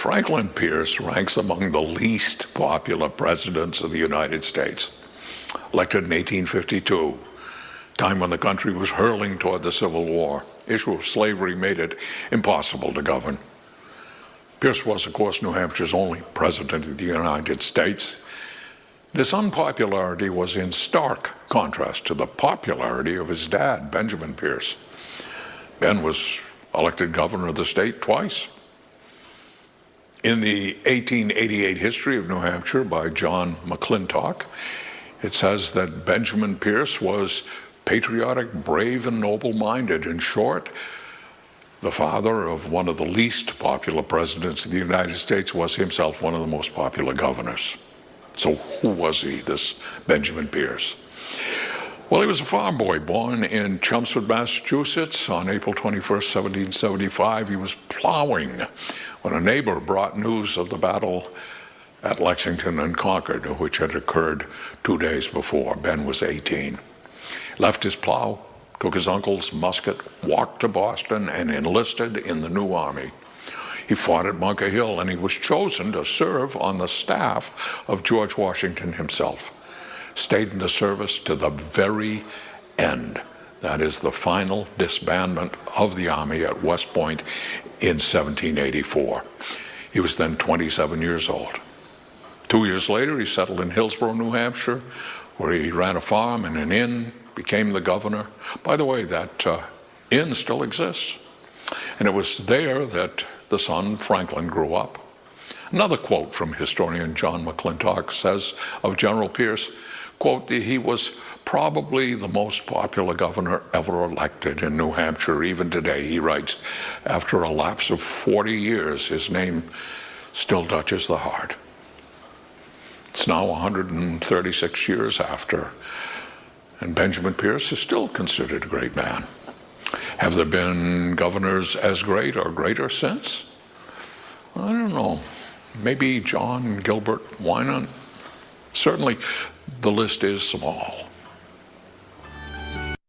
Franklin Pierce ranks among the least popular presidents of the United States. Elected in 1852, time when the country was hurling toward the Civil War. Issue of slavery made it impossible to govern. Pierce was, of course, New Hampshire's only president of the United States. This unpopularity was in stark contrast to the popularity of his dad, Benjamin Pierce. Ben was elected governor of the state twice. In the 1888 history of New Hampshire by John McClintock, it says that Benjamin Pierce was patriotic, brave, and noble-minded. In short, the father of one of the least popular presidents of the United States was himself one of the most popular governors. So who was he, this Benjamin Pierce? Well, he was a farm boy born in Chelmsford, Massachusetts on April 21st, 1775. He was plowing when a neighbor brought news of the battle at Lexington and Concord, which had occurred 2 days before. Ben was 18. Left his plow, took his uncle's musket, walked to Boston, and enlisted in the new army. He fought at Bunker Hill, and he was chosen to serve on the staff of George Washington himself. Stayed in the service to the very end. That is the final disbandment of the Army at West Point in 1784. He was then 27 years old. 2 years later, he settled in Hillsborough, New Hampshire, where he ran a farm and an inn, became the governor. By the way, that inn still exists. And it was there that the son, Franklin, grew up. Another quote from historian John McClintock says of General Pierce, quote, he was probably the most popular governor ever elected in New Hampshire. Even today, he writes, after a lapse of 40 years, his name still touches the heart. It's now 136 years after, and Benjamin Pierce is still considered a great man. Have there been governors as great or greater since? I don't know. Maybe John Gilbert Winant. Certainly, the list is small.